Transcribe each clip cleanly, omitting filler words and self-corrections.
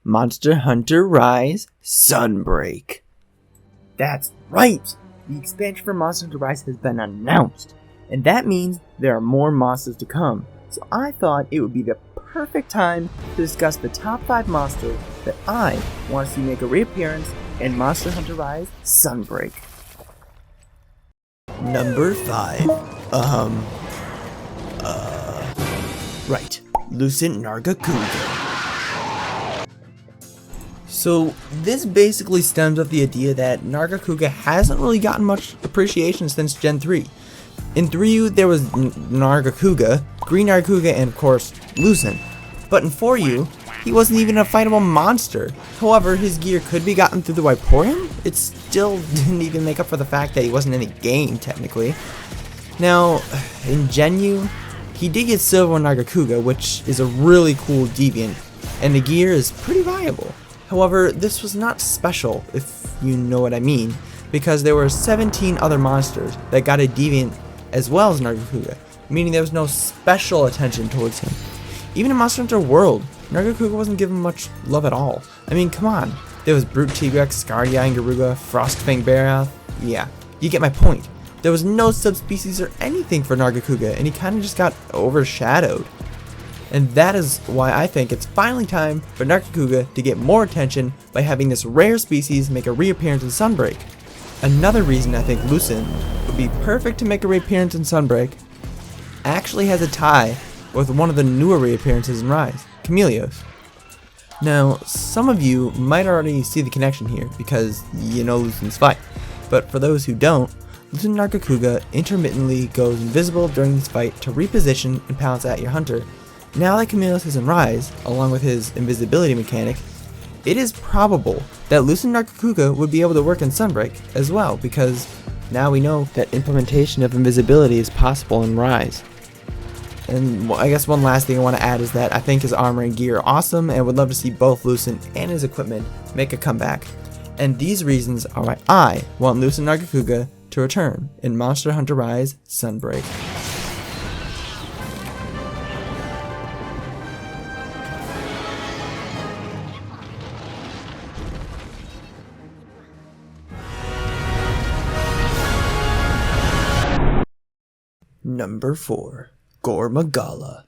Monster Hunter Rise Sunbreak. That's right! The expansion for Monster Hunter Rise has been announced, and that means there are more monsters to come. So I thought it would be the perfect time to discuss the top 5 monsters that I want to see make a reappearance in Monster Hunter Rise Sunbreak. Number 5. Right. Lucent Nargacuga. So this basically stems off the idea that Nargacuga hasn't really gotten much appreciation since Gen 3. In 3U there was Nargacuga, Green Nargacuga, and of course Lucent. But in 4U, he wasn't even a fightable monster. However, his gear could be gotten through the Viporium. It still didn't even make up for the fact that he wasn't in the game technically. Now, in Gen U, he did get Silver Nargacuga, which is a really cool deviant, and the gear is pretty viable. However, this was not special, if you know what I mean, because there were 17 other monsters that got a deviant as well as Nargacuga, meaning there was no special attention towards him. Even in Monster Hunter World, Nargacuga wasn't given much love at all. I mean, come on. There was Brute Tigrex, Scardia, Garuga, Frostfang Barath. Yeah, you get my point. There was no subspecies or anything for Nargacuga, and he kind of just got overshadowed. And that is why I think it's finally time for Nargacuga to get more attention by having this rare species make a reappearance in Sunbreak. Another reason I think Lucent would be perfect to make a reappearance in Sunbreak actually has a tie with one of the newer reappearances in Rise, Chameleos. Now, some of you might already see the connection here because you know Lucent's fight, but for those who don't, Lucent Nargacuga intermittently goes invisible during this fight to reposition and pounce at your hunter. Now that Chameleos is in Rise, along with his invisibility mechanic, it is probable that Lucent Nargacuga would be able to work in Sunbreak as well, because now we know that implementation of invisibility is possible in Rise. And I guess one last thing I want to add is that I think his armor and gear are awesome, and would love to see both Lucent and his equipment make a comeback. And these reasons are why I want Lucent Nargacuga to return in Monster Hunter Rise Sunbreak. Number 4. Gormagala.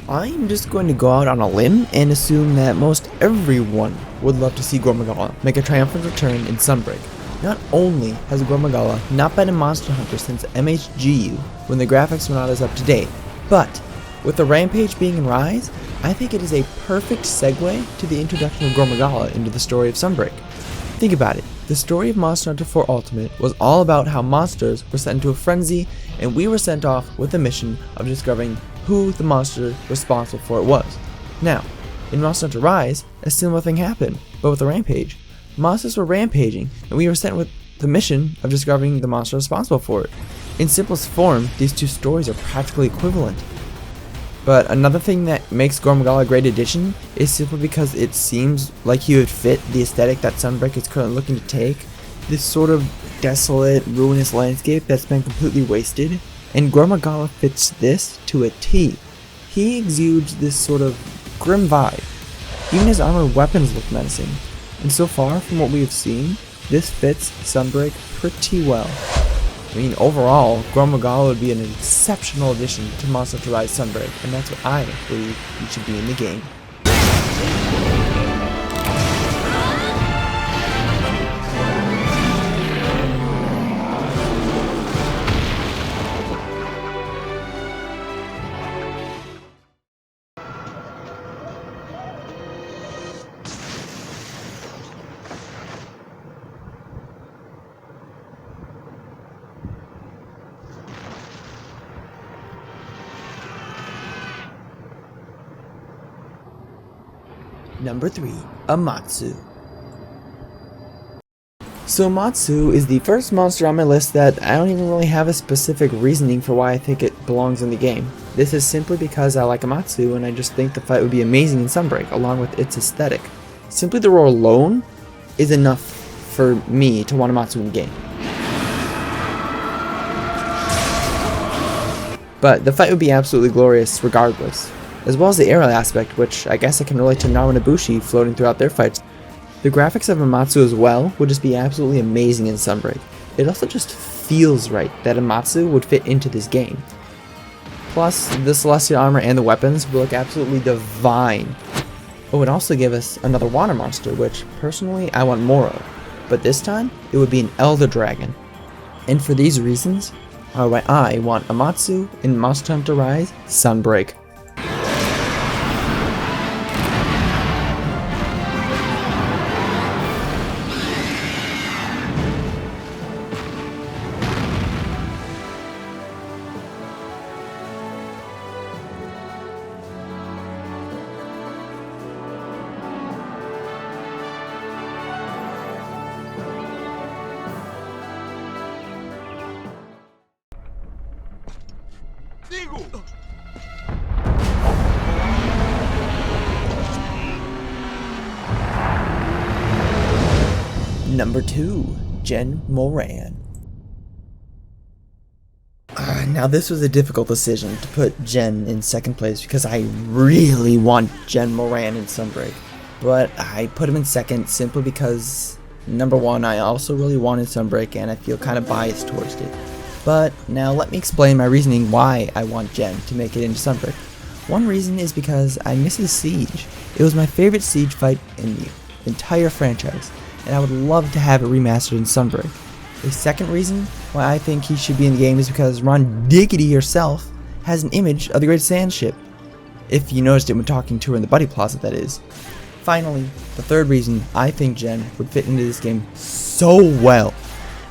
I'm just going to go out on a limb and assume that most everyone would love to see Gormagala make a triumphant return in Sunbreak. Not only has Gormagala not been in Monster Hunter since MHGU when the graphics were not as up to date, but with the Rampage being in Rise, I think it is a perfect segue to the introduction of Gormagala into the story of Sunbreak. Think about it. The story of Monster Hunter 4 Ultimate was all about how monsters were sent into a frenzy, and we were sent off with the mission of discovering who the monster responsible for it was. Now, in Monster Hunter Rise, a similar thing happened, but with the Rampage. Monsters were rampaging, and we were sent with the mission of discovering the monster responsible for it. In simplest form, these two stories are practically equivalent. But another thing that makes Gormagala a great addition is simply because it seems like he would fit the aesthetic that Sunbreak is currently looking to take. This sort of desolate, ruinous landscape that's been completely wasted, and Gormagala fits this to a T. He exudes this sort of grim vibe. Even his armored weapons look menacing, and so far from what we have seen, this fits Sunbreak pretty well. I mean, overall, Gormagala would be an exceptional addition to Monster Hunter Rise Sunbreak, and that's what I believe he should be in the game. Number 3. Amatsu. So Amatsu is the first monster on my list that I don't even really have a specific reasoning for why I think it belongs in the game. This is simply because I like Amatsu and I just think the fight would be amazing in Sunbreak along with its aesthetic. Simply the roar alone is enough for me to want Amatsu in the game. But the fight would be absolutely glorious regardless, as well as the aerial aspect, which I guess I can relate to Naru and Ibushi floating throughout their fights. The graphics of Amatsu as well would just be absolutely amazing in Sunbreak. It also just feels right that Amatsu would fit into this game. Plus, the celestial armor and the weapons will look absolutely divine. It would also give us another water monster, which personally I want more of, but this time it would be an Elder Dragon. And for these reasons, I want Amatsu in Monster Hunter Rise Sunbreak. Number 2, Jen Moran. Now this was a difficult decision to put Jen in second place because I really want Jen Moran in Sunbreak. But I put him in second simply because, number 1, I also really wanted Sunbreak and I feel kind of biased towards it. But now let me explain my reasoning why I want Jen to make it into Sunbreak. One reason is because I miss the Siege. It was my favorite Siege fight in the entire franchise, and I would love to have it remastered in Sunbreak. The second reason why I think he should be in the game is because Ron Diggity herself has an image of the Great Sand Ship. If you noticed it when talking to her in the Buddy Plaza, that is. Finally, the third reason I think Jen would fit into this game so well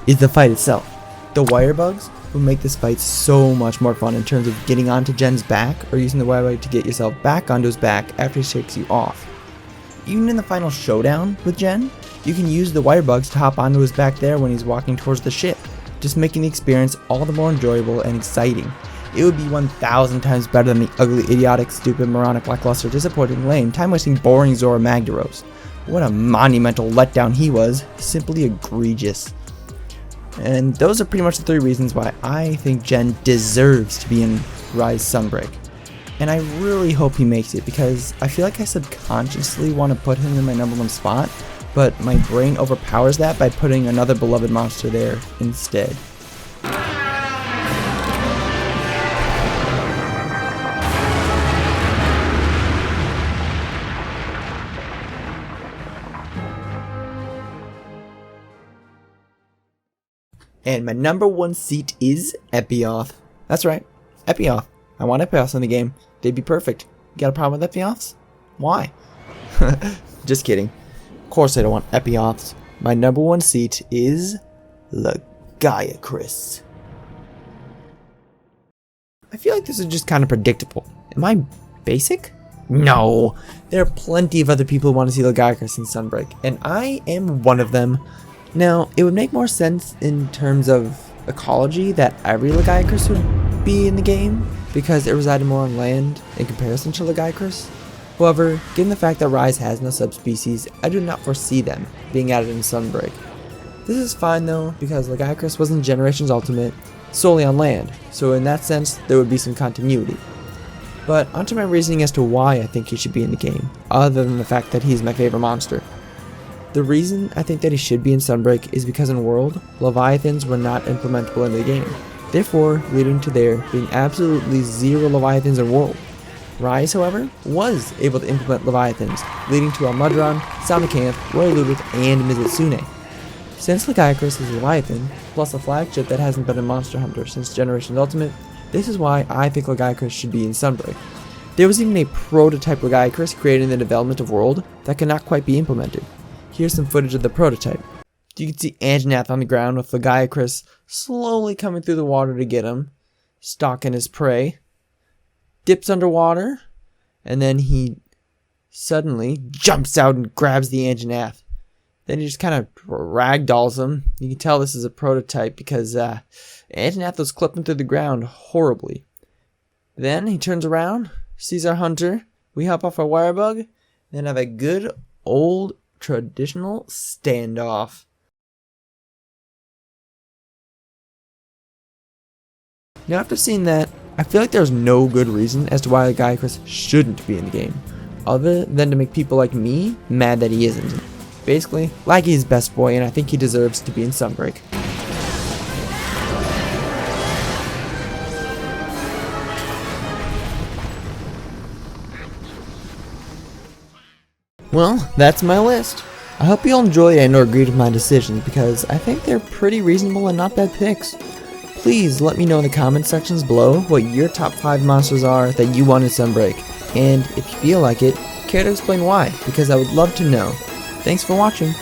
is the fight itself. The wire bugs will make this fight so much more fun in terms of getting onto Jen's back or using the wire bug to get yourself back onto his back after he shakes you off. Even in the final showdown with Jen, you can use the wire bugs to hop onto his back there when he's walking towards the ship, just making the experience all the more enjoyable and exciting. It would be 1,000 times better than the ugly, idiotic, stupid, moronic, lackluster, disappointing, lame, time-wasting, boring Zora Magdaros. What a monumental letdown he was, simply egregious. And those are pretty much the 3 reasons why I think Jen deserves to be in Rise Sunbreak. And I really hope he makes it because I feel like I subconsciously want to put him in my number 1 spot, but my brain overpowers that by putting another beloved monster there instead. And my number 1 seat is Epioth. That's right, Epioth. I want Epioths in the game. They'd be perfect. You got a problem with Epioths? Why? Just kidding. Of course I don't want Epioths. My number 1 seat is Lagiacrus. I feel like this is just kind of predictable. Am I basic? No. There are plenty of other people who want to see Lagiacrus in Sunbreak, and I am one of them. Now, it would make more sense in terms of ecology that every Lagiacrus would be in the game, because it resided more on land in comparison to Lagiacrus. However, given the fact that Rise has no subspecies, I do not foresee them being added in Sunbreak. This is fine though, because Lagiacrus was in Generations Ultimate solely on land, so in that sense there would be some continuity. But onto my reasoning as to why I think he should be in the game, other than the fact that he's my favorite monster. The reason I think that he should be in Sunbreak is because in World, Leviathans were not implementable in the game, therefore leading to there being absolutely 0 Leviathans in World. Rise, however, was able to implement Leviathans, leading to Almudron, Sonicanth, Roy Ludwig, and Mizitsune. Since Lagiacrus is a Leviathan, plus a flagship that hasn't been a Monster Hunter since Generations Ultimate, this is why I think Lagiacrus should be in Sunbreak. There was even a prototype Lagiacrus created in the development of World that could not quite be implemented. Here's some footage of the prototype. You can see Anjanath on the ground with Lagiacrus slowly coming through the water to get him, stalking his prey, dips underwater, and then he suddenly jumps out and grabs the Anjanath. Then he just kind of ragdolls him. You can tell this is a prototype because Anjanath was clipping through the ground horribly. Then he turns around, sees our hunter, we hop off our wire bug, then have a good old traditional standoff. Now after seeing that, I feel like there's no good reason as to why Gaiacrus shouldn't be in the game, other than to make people like me mad that he isn't. Basically, Laggy is best boy and I think he deserves to be in Sunbreak. Well, that's my list. I hope you all enjoyed and or agreed with my decisions because I think they're pretty reasonable and not bad picks. Please let me know in the comment sections below what your top 5 monsters are that you want in Sunbreak, and if you feel like it, care to explain why, because I would love to know. Thanks for watching.